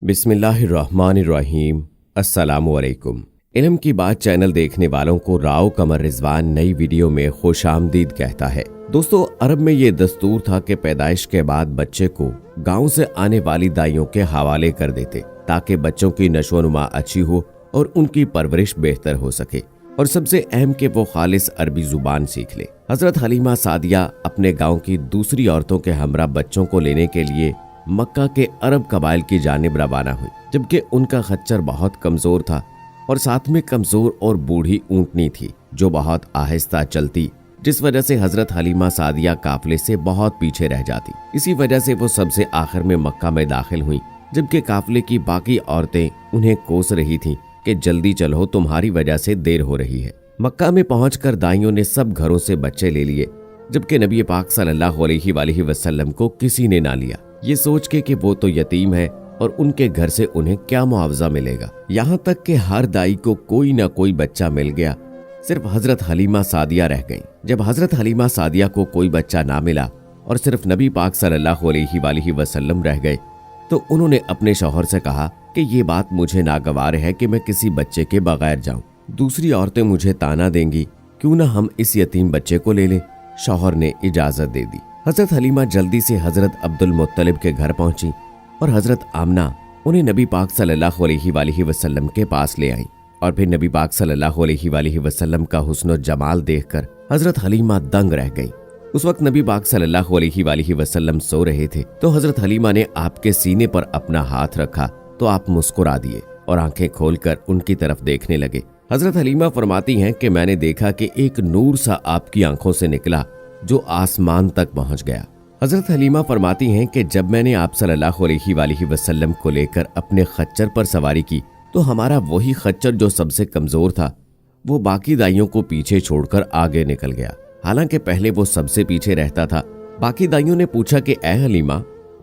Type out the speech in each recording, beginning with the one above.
बिस्मिल्लाहिर्रहमानिर्रहीम। अस्सलामुअलैकुम। इल्म की बात चैनल देखने वालों को राव कमर रिजवान नई वीडियो में खुशामदीद कहता है। दोस्तों, अरब में ये दस्तूर था कि पैदाइश के बाद बच्चे को गांव से आने वाली दाइयों के हवाले कर देते ताकि बच्चों की नशोनुमा अच्छी हो और उनकी परवरिश बेहतर हो सके, और सबसे अहम कि वो खालिस अरबी जुबान सीख ले। हजरत हलीमा सादिया अपने गांव की दूसरी औरतों के हमरा बच्चों को लेने के लिए मक्का के अरब कबाइल की जानिब रवाना हुई, जबकि उनका खच्चर बहुत कमजोर था और साथ में कमजोर और बूढ़ी ऊंटनी थी जो बहुत आहिस्ता चलती, जिस वजह से हजरत हलीमा सादिया काफिले से बहुत पीछे रह जाती। इसी वजह से वो सबसे आखिर में मक्का में दाखिल हुई, जबकि काफिले की बाकी औरतें उन्हें कोस रही थीं कि जल्दी चलो, तुम्हारी वजह से देर हो रही है। मक्का में पहुंचकर दाइयों ने सब घरों से बच्चे ले लिए, जबकि नबी पाक सल्लल्लाहु अलैहि वसल्लम को किसी ने ना लिया, ये सोच के कि वो तो यतीम है और उनके घर से उन्हें क्या मुआवजा मिलेगा। यहाँ तक कि हर दाई को कोई ना कोई बच्चा मिल गया, सिर्फ हजरत हलीमा सादिया रह गई। जब हजरत हलीमा सादिया को कोई बच्चा ना मिला और सिर्फ नबी पाक सल्लल्लाहु अलैहि वसल्लम रह गए, तो उन्होंने अपने शौहर से कहा कि ये बात मुझे नागवार है कि मैं किसी बच्चे के बगैर जाऊं। दूसरी औरतें मुझे ताना देंगी, क्यों ना हम इस यतीम बच्चे को ले लें। शौहर ने इजाजत दे दी। हजरत हलीमा जल्दी से हजरत अब्दुल मुत्तलिब के घर पहुंची और हजरत आमना उन्हें नबी पाक सल्लल्लाहु अलैहि वसल्लम के पास ले आई, और फिर नबी पाक सल्लल्लाहु अलैहि वसल्लम का हुस्न जमाल देखकर हजरत हलीमा दंग रह गई। उस वक्त नबी पाक सल्लल्लाहु अलैहि वसल्लम सो रहे थे, तो हजरत हलीमा ने आपके सीने पर अपना हाथ रखा तो आप मुस्कुरा दिए और आंखें खोलकर उनकी तरफ देखने लगे। हजरत हलीमा फरमाती हैं कि मैंने देखा कि एक नूर सा आपकी आंखों से निकला जो आसमान तक पहुंच गया। हजरत हलीमा फरमाती हैं कि जब मैंने आप सल्लल्लाहु अलैहि वसल्लम को लेकर अपने खच्चर पर सवारी की, तो हमारा वही खच्चर जो सबसे कमजोर था वो बाकी दाइयों को पीछे छोड़कर आगे निकल गया। हालांकि पहले वो सबसे पीछे रहता था। बाकी दाइयों ने पूछा कि ए हलीमा,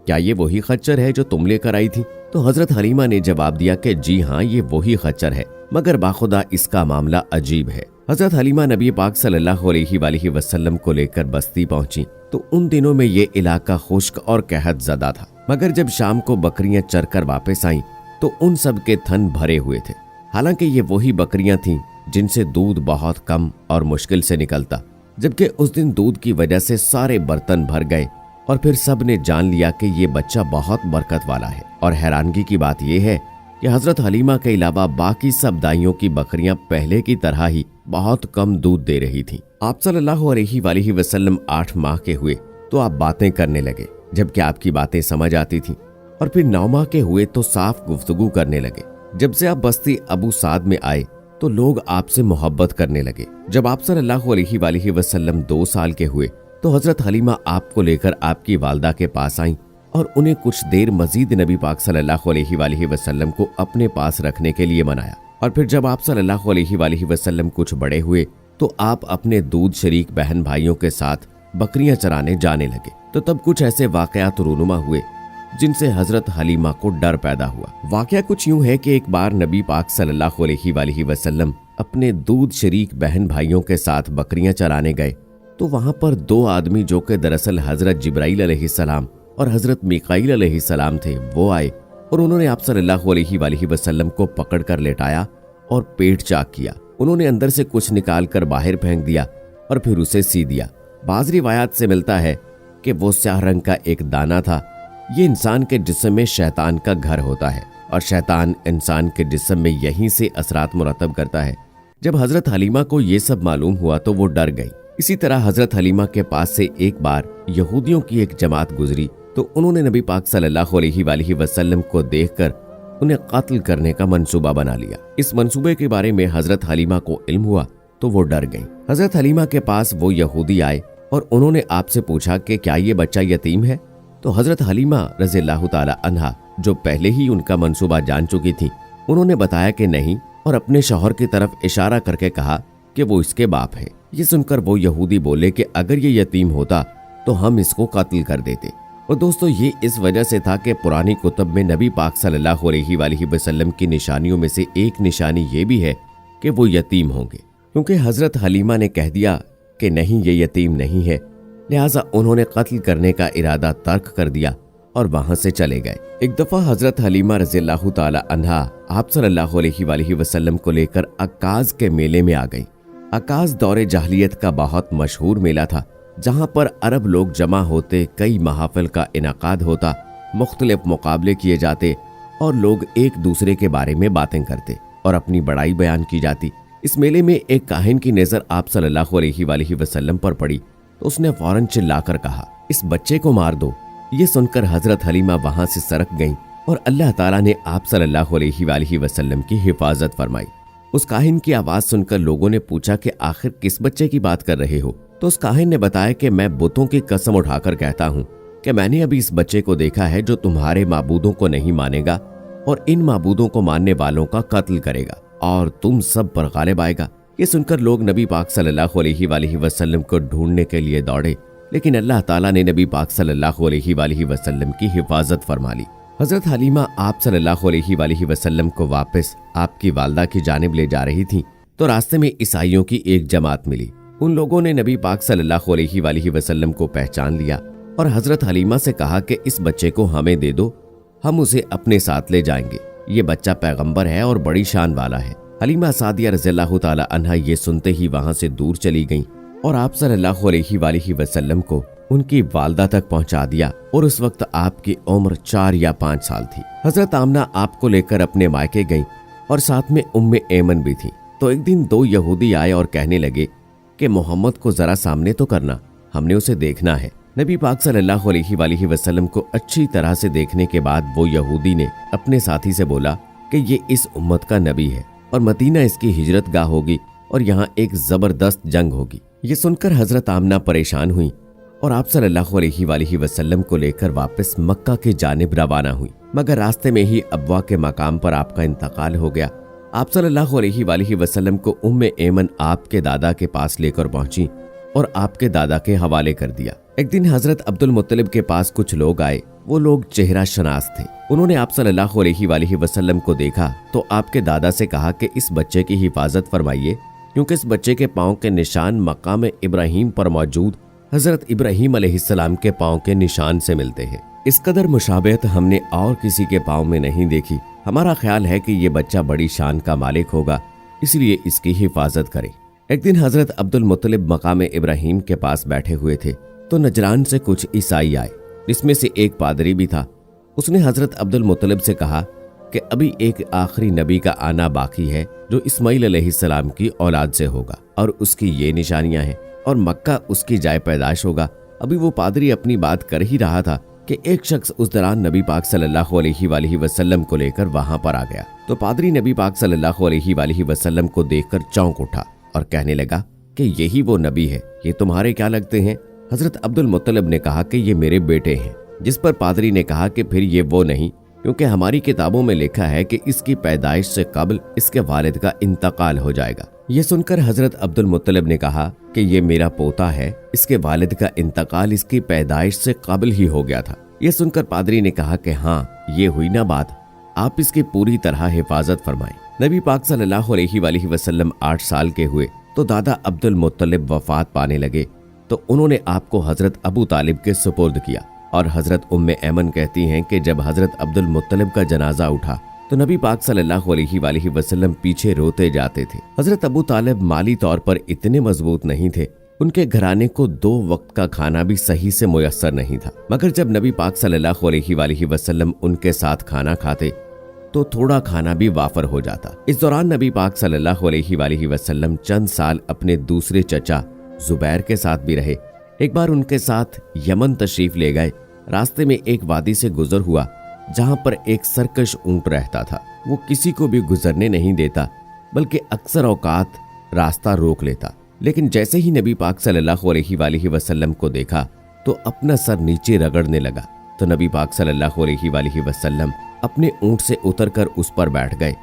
क्या ये वही खच्चर है जो तुम लेकर आई थी? तो हजरत हलीमा ने जवाब दिया कि जी हाँ, ये वही खच्चर है, मगर बाखुदा इसका मामला अजीब है। हजरत हलीमा नबी पाक सल्लल्लाहु अलैहि वसल्लम को लेकर बस्ती पहुंची, तो उन दिनों में ये इलाका खुश्क और कहत ज़दा था, मगर जब शाम को बकरियां चरकर वापस आईं तो उन सब के थन भरे हुए थे। हालांकि ये वही बकरियां थीं जिनसे दूध बहुत कम और मुश्किल से निकलता, जबकि उस दिन दूध की वजह से सारे बर्तन भर गए और फिर सब ने जान लिया कि ये बच्चा बहुत बरकत वाला है। और हैरानगी की बात यह है कि हजरत हलीमा के अलावा बाकी सब दाइयों की बकरियां पहले की तरह ही बहुत कम दूध दे रही थीं। आप सल्लल्लाहु अलैहि वसल्लम 8 माह के हुए तो आप बातें करने लगे, जबकि आपकी बातें समझ आती थीं, और फिर 9 माह के हुए तो साफ गुफ्तगू करने लगे। जब से आप बस्ती अबू साद में आए तो लोग आपसे मोहब्बत करने लगे। जब आप सल्लल्लाहु अलैहि वसल्लम 2 साल के हुए तो हजरत हलीमा आपको लेकर आपकी वालदा के पास आईं और उन्हें कुछ देर मजीद नबी पाक सल्लल्लाहु अलैहि वसल्लम को अपने पास रखने के लिए मनाया। और फिर जब आप सल्लल्लाहु अलैहि वसल्लम कुछ बड़े हुए तो आप अपने दूध शरीक बहन भाइयों के साथ बकरियां चराने जाने लगे। तो तब कुछ ऐसे वाकयात रूनुमा हुए जिनसे हजरत हलीमा को डर पैदा हुआ। वाकया कुछ यूं है कि एक बार नबी पाक सल्लल्लाहु अलैहि वसल्लम अपने दूध शरीक बहन भाइयों के साथ बकरियां चराने गए, तो वहां पर 2 आदमी जो कि दरअसल हजरत जिब्राइल अलैहिस्सलाम और हजरत मीकाईल अलैहिस्सलाम थे, वो आए और उन्होंने आप सल्लल्लाहु अलैहि वसल्लम को पकड़कर लेटाया और पेट चाक किया। उन्होंने अंदर से कुछ निकाल कर बाहर फेंक दिया और फिर उसे सी दिया। बाज़ रिवायात से मिलता है कि वो स्याह रंग का एक दाना था। ये इंसान के जिस्म में शैतान का घर होता है और शैतान इंसान के जिस्म में यहीं से असरात मुरतब करता है। जब हजरत हलीमा को ये सब मालूम हुआ तो वो डर गई। इसी तरह हजरत हलीमा के पास से एक बार यहूदियों की एक जमात गुजरी, तो उन्होंने नबी पाक सल्लल्लाहु अलैहि वसल्लम को देखकर उन्हें कत्ल करने का मंसूबा बना लिया। इस मंसूबे के बारे में हजरत हलीमा को इल्म हुआ तो वो डर गई। हजरत हलीमा के पास वो यहूदी आए और उन्होंने आपसे पूछा कि क्या ये बच्चा यतीम है? तो हजरत हलीमा रज़ियल्लाहु ताला अन्हा, जो पहले ही उनका मंसूबा जान चुकी थी, उन्होंने बताया कि नहीं, और अपने शौहर की तरफ इशारा करके कहा कि वो इसके बाप है। ये सुनकर वो यहूदी बोले कि अगर ये यतीम होता तो हम इसको कत्ल कर देते। और दोस्तों, ये इस वजह से था कि पुरानी कुतुब में नबी पाक सल्लल्लाहु अलैहि वसल्लम की निशानियों में से एक निशानी ये भी है कि वो यतीम होंगे, क्योंकि हजरत हलीमा ने कह दिया कि नहीं, ये यतीम नहीं है, लिहाजा उन्होंने कत्ल करने का इरादा तर्क कर दिया और वहां से चले गए। एक दफा हजरत हलीमा रज़ियल्लाहु ताला अन्हा आप सल्लल्लाहु अलैहि वसल्लम को लेकर अक्काज के मेले में आ गई। अक्काज दौरे जाहिलियत का बहुत मशहूर मेला था, जहां पर अरब लोग जमा होते, कई महाफिल का इनाकाद होता, मुख्तलिफ मुकाबले किए जाते और लोग एक दूसरे के बारे में बातें करते और अपनी बड़ाई बयान की जाती। इस मेले में एक काहिन की नजर आप सल्लल्लाहु अलैहि वसल्लम पर पड़ी तो उसने फौरन चिल्लाकर कहा, इस बच्चे को मार दो। ये सुनकर हजरत हलीमा वहां से सरक गईं और अल्लाह ताला ने आप सल्लल्लाहु अलैहि वसल्लम की हिफाजत फरमाई। उस काहिन की आवाज सुनकर लोगों ने पूछा कि आखिर किस बच्चे की बात कर रहे हो? तो उस काहिन ने बताया कि मैं बुतों की कसम उठाकर कहता हूँ कि मैंने अभी इस बच्चे को देखा है जो तुम्हारे माबूदों को नहीं मानेगा और इन माबूदों को मानने वालों का कत्ल करेगा और तुम सब पर गालिब आएगा। ये सुनकर लोग नबी पाक सल्लल्लाहु अलैहि वसल्लम को ढूंढने के लिए दौड़े, लेकिन अल्लाह ताला ने नबी पाक सल्लल्लाहु अलैहि वसल्लम की हिफाजत फरमा ली। हजरत हलीमा आप सल्लल्लाहु अलैहि वसल्लम को वापस आपकी वालदा की जानिब ले जा रही थी तो रास्ते में ईसाइयों की एक जमात मिली। उन लोगों ने नबी पाक सल्लल्लाहु अलैहि वसल्लम को पहचान लिया और हजरत हलीमा से कहा कि इस बच्चे को हमें दे दो, हम उसे अपने साथ ले जाएंगे। ये बच्चा पैगंबर है और बड़ी शान वाला है। हलीमा सादिया रज़ियल्लाहु ताला अन्हा ये सुनते ही वहां से दूर चली गईं और आप सल्लल्लाहु अलैहि वसल्लम को उनकी वालदा तक पहुंचा दिया और उस वक्त आपकी उम्र 4 या 5 साल थी। हजरत आमना आपको लेकर अपने मायके गईं और साथ में उम्मे ऐमन भी थी। तो एक दिन 2 यहूदी आए और कहने लगे कि मोहम्मद को जरा सामने तो करना, हमने उसे देखना है। नबी पाक सल्लल्लाहु अलैहि वसल्लम को अच्छी तरह से देखने के बाद वो यहूदी ने अपने साथी से बोला कि ये इस उम्मत का नबी है और मदीना इसकी हिजरत गाह होगी और यहाँ एक जबरदस्त जंग होगी। ये सुनकर हजरत आमना परेशान हुई और आप सल्लल्लाहु अलैहि वसल्लम को लेकर वापस मक्का की जानिब रवाना हुई, मगर रास्ते में ही अबवा के मकाम पर आपका इंतकाल हो गया। आप सल्लल्लाहु अलैहि वसल्लम को उम्मे ऐमन आपके दादा के पास लेकर पहुंची और आपके दादा के हवाले कर दिया। एक दिन हजरत अब्दुल मुत्तलिब के पास कुछ लोग आए। वो लोग चेहरा शनास थे। उन्होंने आप सल्लल्लाहु अलैहि वसल्लम को देखा तो आपके दादा से कहा कि इस बच्चे की हिफाजत फरमाइए, क्योंकि इस बच्चे के पांव के निशान मकाम इब्राहिम पर मौजूद हजरत इब्राहिम अलैहिस्सलाम के पांव के निशान से मिलते हैं। इस कदर मुशाबहत हमने और किसी के पांव में नहीं देखी। हमारा ख्याल है कि ये बच्चा बड़ी शान का मालिक होगा, इसलिए इसकी हिफाजत करें। एक दिन हजरत अब्दुल मुत्तलिब मकाम इब्राहिम के पास बैठे हुए थे तो नजरान से कुछ ईसाई आए, जिसमें से एक पादरी भी था। उसने हजरत अब्दुल मुत्तलिब से कहा कि अभी एक आखिरी नबी का आना बाकी है जो इस्माइल अलैहिस्सलाम की औलाद से होगा और उसकी ये निशानियां हैं और मक्का उसकी जाय पैदाश होगा। अभी वो पादरी अपनी बात कर ही रहा था कि एक शख्स उस दौरान नबी पाक सल्लल्लाहु अलैहि वसल्लम को लेकर वहां पर आ गया। तो पादरी नबी पाक सल्लल्लाहु अलैहि वसल्लम को देखकर चौंक उठा और कहने लगा कि यही वो नबी है, ये तुम्हारे क्या लगते हैं? हजरत अब्दुल मुत्तलिब ने कहा कि ये मेरे बेटे हैं। जिस पर पादरी ने कहा कि फिर ये वो नहीं, क्योंकि हमारी किताबों में लिखा है कि इसकी पैदाइश से कबल इसके वालिद का इंतकाल हो जाएगा। ये सुनकर हजरत अब्दुल मुत्तलिब ने कहा कि ये मेरा पोता है, इसके वालिद का इंतकाल इसकी पैदाइश से कबल ही हो गया था। ये सुनकर पादरी ने कहा कि हाँ, ये हुई ना बात, आप इसकी पूरी तरह हिफाजत फरमाएं। नबी पाक सल्लल्लाहु अलैहि वसल्लम 8 साल के हुए तो दादा अब्दुल मुत्तलिब वफात पाने लगे तो उन्होंने आपको हजरत अबू तालिब के सुपुर्द किया। और हजरत उम्मे ऐमन कहती हैं कि जब हजरत अब्दुल मुत्तलिब का जनाजा उठा तो नबी पाक सल्लल्लाहु अलैहि वसल्लम पीछे रोते जाते थे। हजरत अबू तालिब माली तौर पर इतने मजबूत नहीं थे, उनके घराने को 2 वक्त का खाना भी सही से मुयस्सर नहीं था। मगर जब नबी पाक सल्लल्लाहु अलैहि वसल्लम उनके साथ खाना खाते तो थोड़ा खाना भी वाफर हो जाता। इस दौरान नबी पाक सल्लल्लाहु अलैहि वसल्लम चंद साल अपने दूसरे चचा जुबैर के साथ भी रहे। एक बार उनके साथ यमन तशरीफ ले गए। रास्ते में एक वादी से गुजर हुआ जहां पर एक सरकश ऊंट रहता था। वो किसी को भी गुजरने नहीं देता, बल्कि अक्सर औकात रास्ता रोक लेता। लेकिन जैसे ही नबी पाक सल्लल्लाहु अलैहि वसल्लम को देखा तो अपना सर नीचे रगड़ने लगा। तो नबी पाक सल्लल्लाहु अलैहि वसल्लम अपने ऊंट से उतरकर उस पर बैठ गए।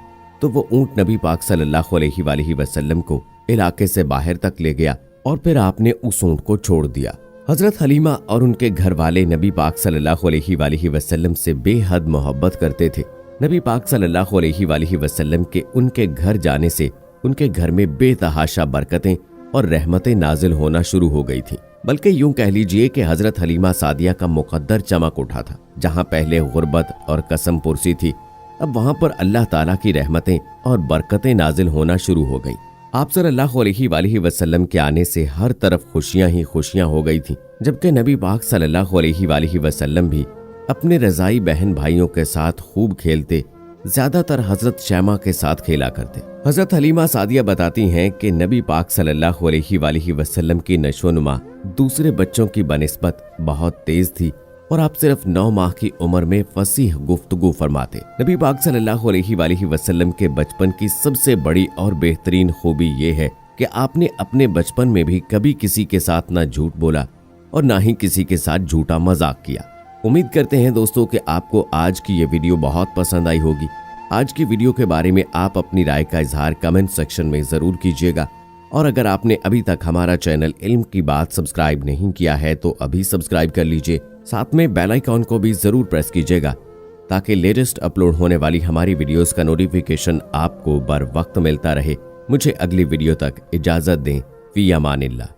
तो वो ऊंट नबी पाक सल्लल्लाहु अलैहि वसल्लम को इलाके से बाहर तक ले गया और फिर आपने उस ऊंट को छोड़ दिया। हजरत हलीमा और उनके घर वाले नबी पाक सल्लल्लाहु अलैहि वसल्लम से बेहद मोहब्बत करते थे। नबी पाक सल्लल्लाहु अलैहि वसल्लम के उनके घर जाने से उनके घर में बेतहाशा बरकतें और रहमतें नाजिल होना शुरू हो गई थी। बल्कि यूं कह लीजिए कि हजरत हलीमा सादिया का मुकद्दर चमक उठा था। जहां पहले गुर्बत और कसम पुरसी थी, अब वहां पर अल्लाह ताला की रहमतें और बरकतें नाजिल होना शुरू हो गई। आप सल्लल्लाहु अलैहि वसल्लम के आने से हर तरफ खुशियां ही खुशियां हो गई थी, जबकि नबी पाक सल्लल्लाहु अलैहि वसल्लम भी अपने रज़ाई बहन भाइयों के साथ खूब खेलते, ज्यादातर हजरत शैमा के साथ खेला करते। हजरत हलीमा सादिया बताती हैं कि नबी पाक सल्लल्लाहु अलैहि वसल्लम की नशोनुमा दूसरे बच्चों की बनिस्बत बहुत तेज थी और आप सिर्फ 9 माह की उम्र में फसीह गुफ्तगू फरमाते। नबी पाक सल्लल्लाहु अलैहि वसल्लम के बचपन की सबसे बड़ी और बेहतरीन खूबी ये है कि आपने अपने बचपन में भी कभी किसी के साथ ना झूठ बोला और ना ही किसी के साथ झूठा मजाक किया। उम्मीद करते हैं दोस्तों कि आपको आज की ये वीडियो बहुत पसंद आई होगी। आज की वीडियो के बारे में आप अपनी राय का इजहार कमेंट सेक्शन में जरूर कीजिएगा और अगर आपने अभी तक हमारा चैनल इल्म की बात सब्सक्राइब नहीं किया है तो अभी सब्सक्राइब कर लीजिए। साथ में बेल आइकॉन को भी जरूर प्रेस कीजिएगा ताकि लेटेस्ट अपलोड होने वाली हमारी वीडियोस का नोटिफिकेशन आपको बर वक्त मिलता रहे। मुझे अगली वीडियो तक इजाजत दें। फी अमानिल्लाह।